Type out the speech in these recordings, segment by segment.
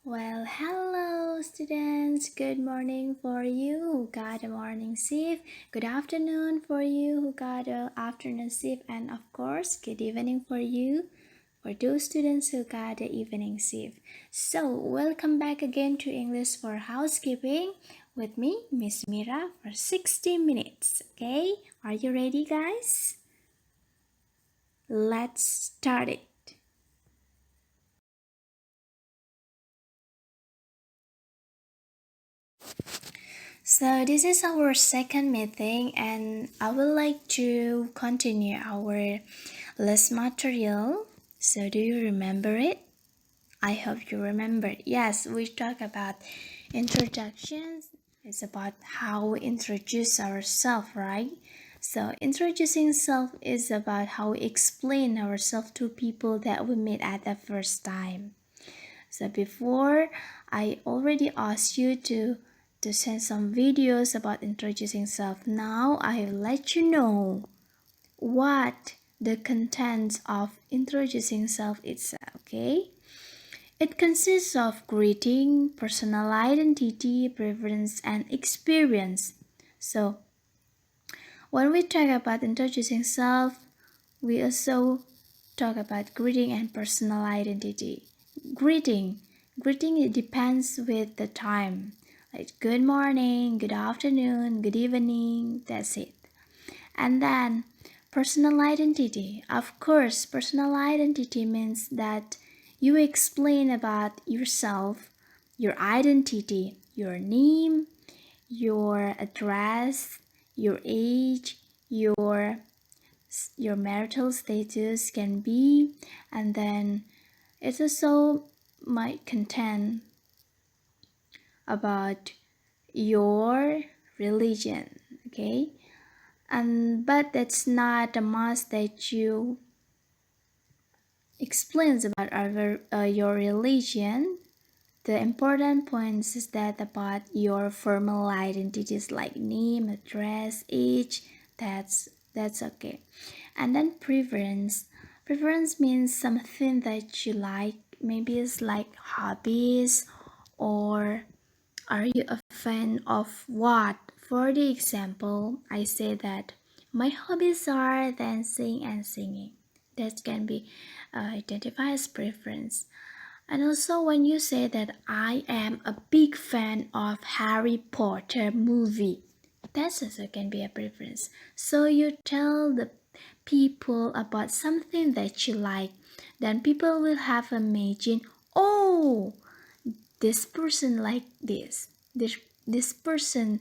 Well, hello students. Good morning for you who got a morning shift. Good afternoon for you who got a afternoon shift, and of course, good evening for you for those students who got the evening shift. So, welcome back again to English for Housekeeping with me, Miss Mira, for 60 minutes. Okay, are you ready, guys? Let's start it. So this is our second meeting and I would like to continue our list material. So do you remember it? I hope you remember. Yes, we talk about introductions. It's about how we introduce ourselves, right? So introducing self is about how we explain ourselves to people that we meet at the first time. So before, I already asked you to send some videos about introducing self. Now I'll let you know what the contents of introducing self is, okay? It consists of greeting, personal identity, preference, and experience. So when we talk about introducing self, we also talk about greeting and personal identity. Greeting. Greeting it depends with the time. Like good morning, good afternoon, good evening, that's it. And then personal identity. Of course, personal identity means that you explain about yourself, your identity, your name, your address, your age, your marital status can be, and then it also might contain about your religion, okay? And but that's not a must that you explains about your religion. The important points is that about your formal identities like name, address, age. That's okay. And then preference. Preference means something that you like. Maybe it's like hobbies, or are you a fan of what? For the example, I say that my hobbies are dancing and singing. That can be identified as preference. And also when you say that I am a big fan of Harry Potter movie, that also can be a preference. So you tell the people about something that you like, then people will have imagined, oh, this person like this. This person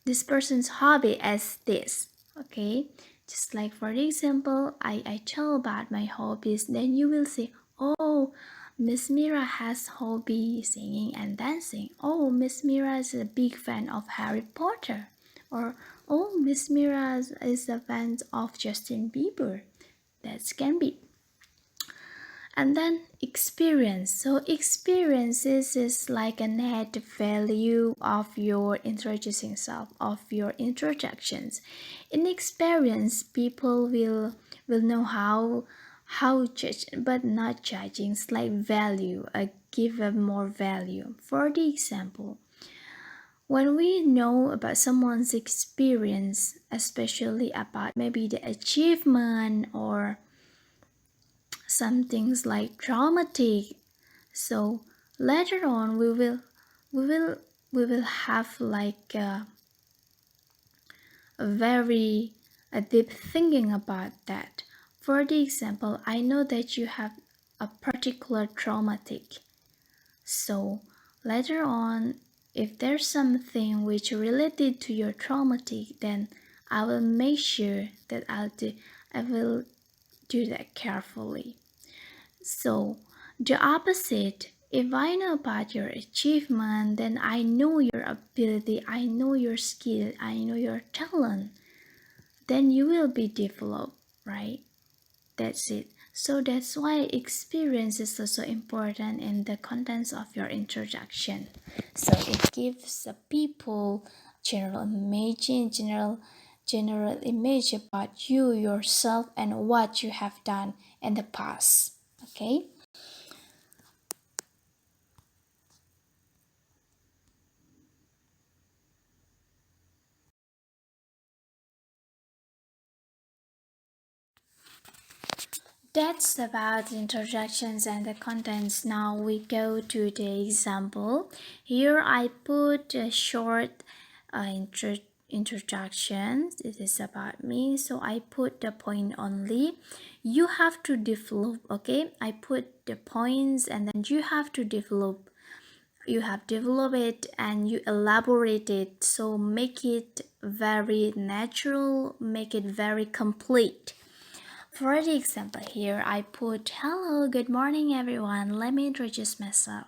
this person's hobby as this. Okay? Just like for example, I tell about my hobbies, then you will say, oh, Miss Mira has hobby singing and dancing. Oh, Miss Mira is a big fan of Harry Potter. Or oh, Miss Mira is a fan of Justin Bieber. That can be. And then experience. So experiences is like an added value of your introducing self, of your introductions. In experience, people will know how judge, but not judging. It's like value, give a more value. For the example, when we know about someone's experience, especially about maybe the achievement or some things like traumatic, so later on we will we will have like a very a deep thinking about that. For the example, I know that you have a particular traumatic, so later on, if there's something which related to your traumatic, then I will make sure that I will do that carefully. So, the opposite, if I know about your achievement, then I know your ability, I know your skill, I know your talent, then you will be developed, right? That's it. So that's why experience is also important in the contents of your introduction. So it gives the people general image about you yourself and what you have done in the past. Okay? That's about introductions and the contents. Now we go to the example. Here I put a short introduction. This is about me, so I put the point only. You have to develop, okay? I put the points and then you have to develop. You have developed it and you elaborate it, so make it very natural, make it very complete. For the example here, I put, hello, good morning everyone, let me introduce myself.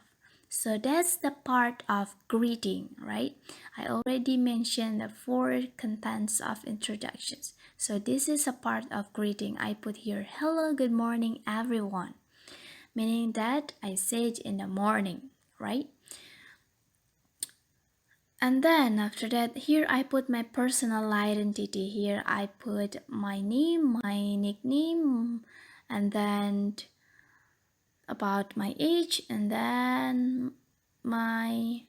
So that's the part of greeting, right? I already mentioned the four contents of introductions. So this is a part of greeting. I put here, hello, good morning everyone, meaning that I say it in the morning, right? And then after that, here I put my personal identity. Here I put my name, my nickname, and then about my age, and then my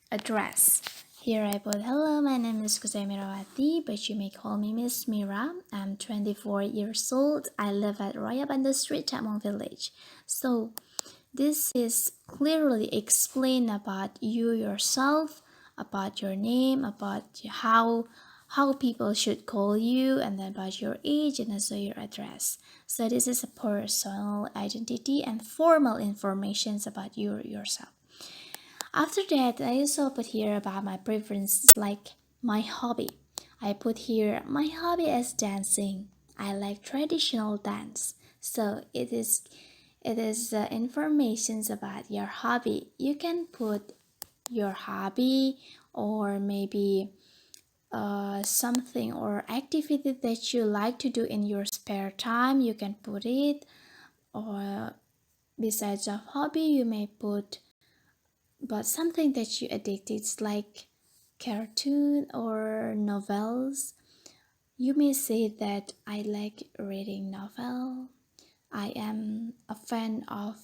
address. Here I put, hello, my name is Kusai Mirawati, but you may call me Miss Mira. I'm 24 years old. I live at Royal Bandar Street, Tamong Village. So this is clearly explain about you yourself, about your name, about how people should call you, and then about your age and also your address. So this is a personal identity and formal informations about you yourself. After that, I also put here about my preferences like my hobby. I put here my hobby is dancing. I like traditional dance. So it is informations about your hobby. You can put your hobby or maybe something or activity that you like to do in your spare time. You can put it, or besides of hobby, you may put but something that you addicted, like cartoon or novels. You may say that I like reading novel. I am a fan of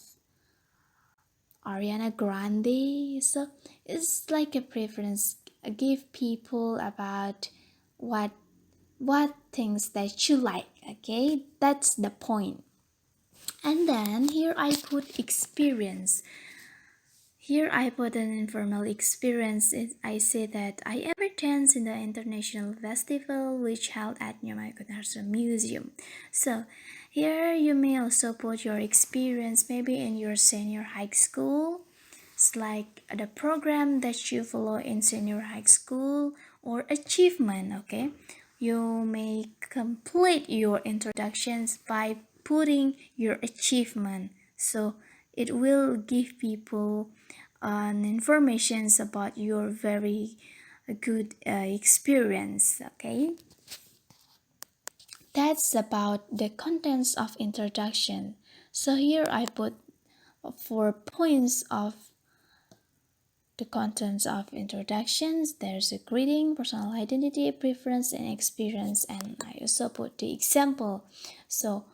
Ariana Grande. So it's like a preference. Give people about what what things that you like. Okay, that's the point. And then here I put experience. Here I put an informal experience. I say that I ever danced in the international festival which held at Nyomaikunarsha Museum. So here you may also put your experience maybe in your senior high school. It's like the program that you follow in senior high school or achievement, okay? You may complete your introductions by putting your achievement. So it will give people informations about your very good experience, okay? That's about the contents of introduction. So here I put 4 points of the contents of introductions. There's a greeting, personal identity, preference, and experience, and I also put the example. So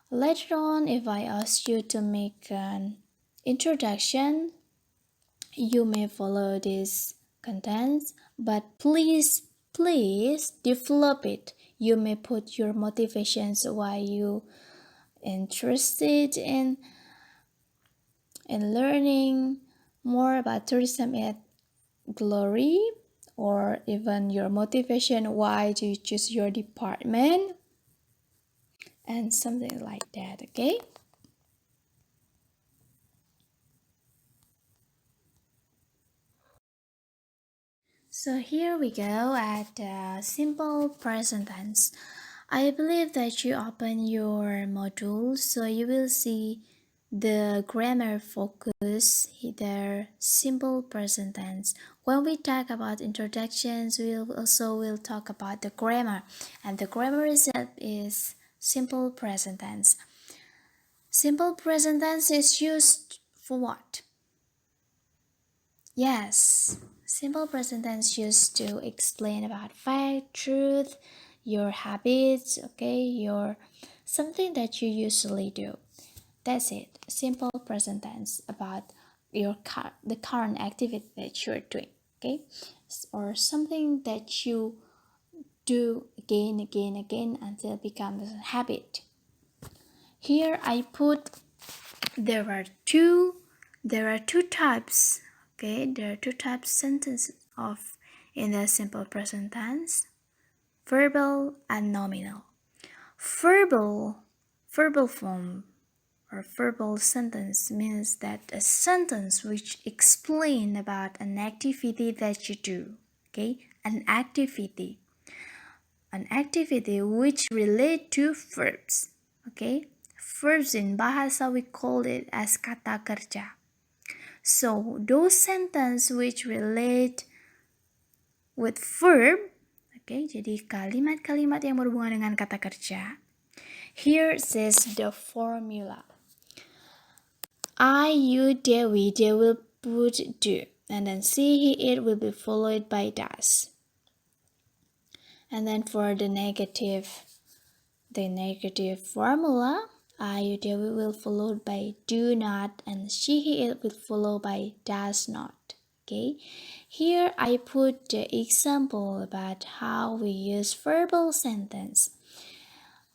later on, if I ask you to make an introduction, you may follow these contents, but please develop it. You may put your motivations why you interested in learning more about tourism at Glory, or even your motivation why do you choose your department and something like that, okay? So here we go at simple present tense. I believe that you open your module so you will see the grammar focus there, simple present tense. When we talk about introductions, we'll also will talk about the grammar, and the grammar itself is simple present tense. Simple present tense is used for what? Yes, simple present tense used to explain about fact, truth, your habits, okay, your something that you usually do. That's it. Simple present tense about the current activity that you're doing, okay, or something that you do again, again, again until it becomes a habit. Here I put there are two types. Okay, there are two types sentences of in the simple present tense: verbal and nominal. Verbal form or verbal sentence means that a sentence which explain about an activity that you do. Okay, an activity which relate to verbs. Okay, verbs in bahasa we call it as kata kerja. So those sentence which relate with verb, okay, jadi kalimat-kalimat yang berhubungan dengan kata kerja. Here is the formula. I, you, they will put do, and then she, he, it will be followed by does. And then for the negative formula, I, you, they will followed by do not, and she, he, it will follow by does not. Okay, here I put the example about how we use verbal sentence.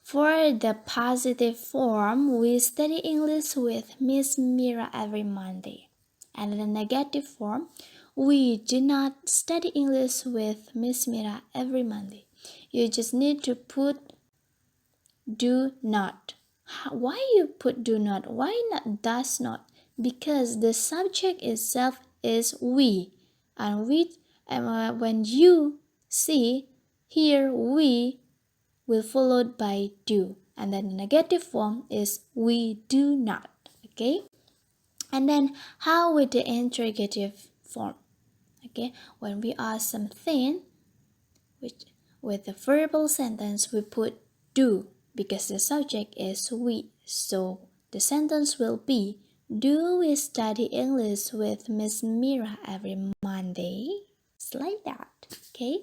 For the positive form, we study English with Miss Mira every Monday. And in the negative form, we do not study English with Miss Mira every Monday. You just need to put do not. Why you put do not? Why not does not? Because the subject itself is we. And when you see here we will followed by do, and then the negative form is we do not. Okay, and then how with the interrogative form? Okay, when we ask something which with the verbal sentence we put do because the subject is we, so the sentence will be, do we study English with Miss Mira every Monday? It's like that. Okay,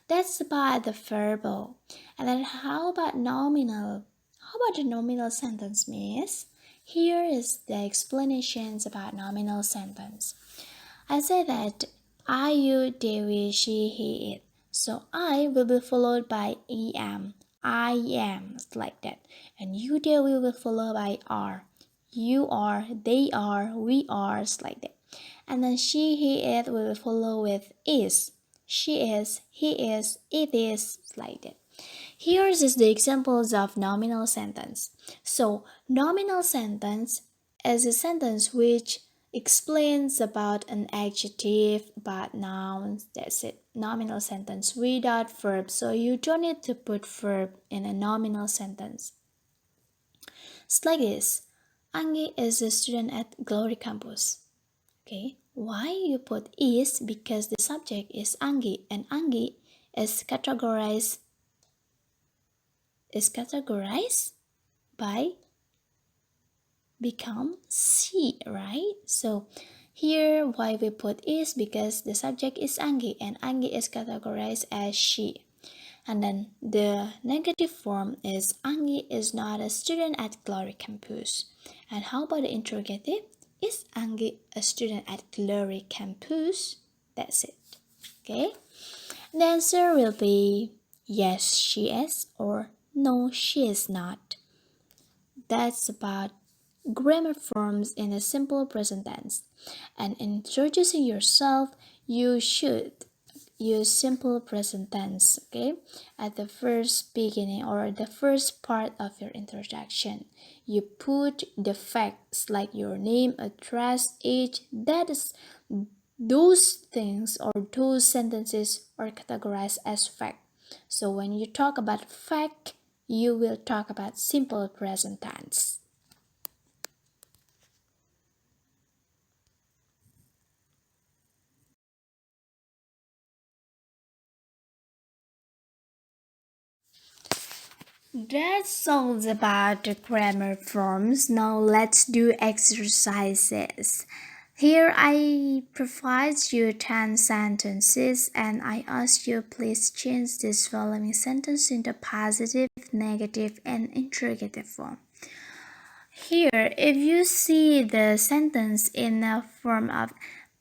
that's about the verbal. And then how about nominal? How about the nominal sentence, miss? Here is the explanations about nominal sentence. I say that I, you, they, we, she, he, it. So I will be followed by am. I am, it's like that. And you, they, we will follow by are. You are, they are, we are, it's like that. And then she, he, it will follow with is. She is, he is, it is, like that. Here is the examples of nominal sentence. So, nominal sentence is a sentence which explains about an adjective, about nouns. That's it. Nominal sentence without verb. So you don't need to put verb in a nominal sentence. It's like this. Anggi is a student at Glory Campus. Okay, why you put is? Because the subject is Anggi, and Anggi is categorized by become she, right? So here why we put is because the subject is Anggi and Anggi is categorized as she. And then the negative form is Anggi is not a student at Glory Campus. And how about the interrogative? Is Anggi a student at Glory Campus? That's it. Okay. The answer will be yes, she is, or no, she is not. That's about grammar forms in a simple present tense. And in introducing yourself, you should use simple present tense, okay? At the first beginning or the first part of your introduction, you put the facts like your name, address, age. That is, those things or those sentences are categorized as fact. So when you talk about fact, you will talk about simple present tense. That's all about the grammar forms. Now let's do exercises. Here I provide you 10 sentences and I ask you please change this following sentence into positive, negative, and interrogative form. Here, if you see the sentence in a form of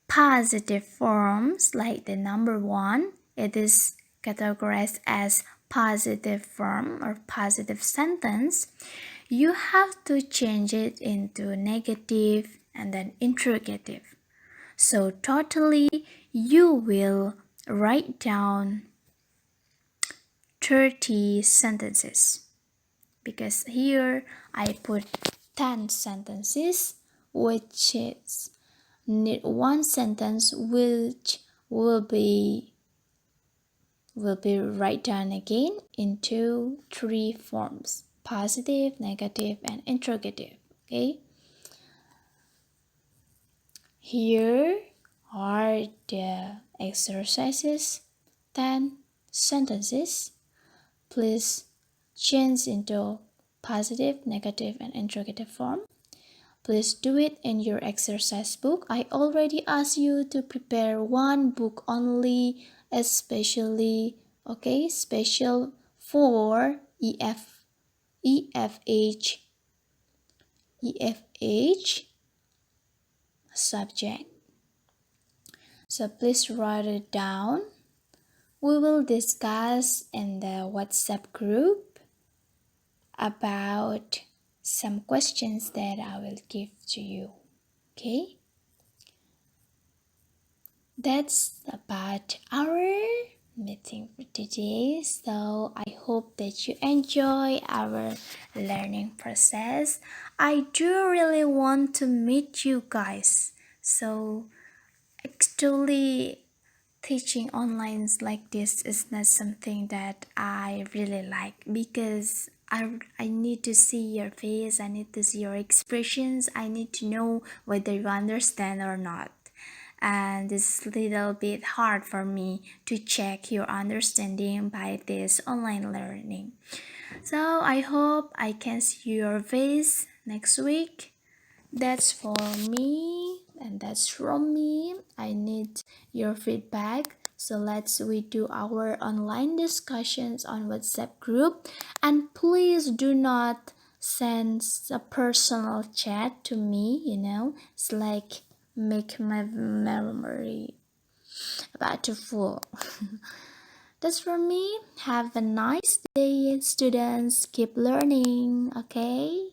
positive forms, like the number 1, it is categorized as positive form or positive sentence. you have to change it into negative and then interrogative. So totally you will write down 30 sentences because here I put 10 sentences, which is need one sentence which will be write down again into three forms: positive, negative, and interrogative. Okay, here are the exercises. 10 sentences. Please change into positive, negative, and interrogative form. Please do it in your exercise book. I already asked you to prepare one book only, especially, okay, special for EFH, EFH subject. So please write it down. We will discuss in the WhatsApp group about some questions that I will give to you. Okay? That's about our meeting for today. So I hope that you enjoy our learning process. I do really want to meet you guys. So actually teaching online like this is not something that I really like because I need to see your face, I need to see your expressions, I need to know whether you understand or not. And it's a little bit hard for me to check your understanding by this online learning. So I hope I can see your face next week. That's for me and that's from me. I need your feedback. So let's we do our online discussions on WhatsApp group, and please do not send a personal chat to me, It's like make my memory about to full. That's for me. Have a nice day, students. Keep learning, okay?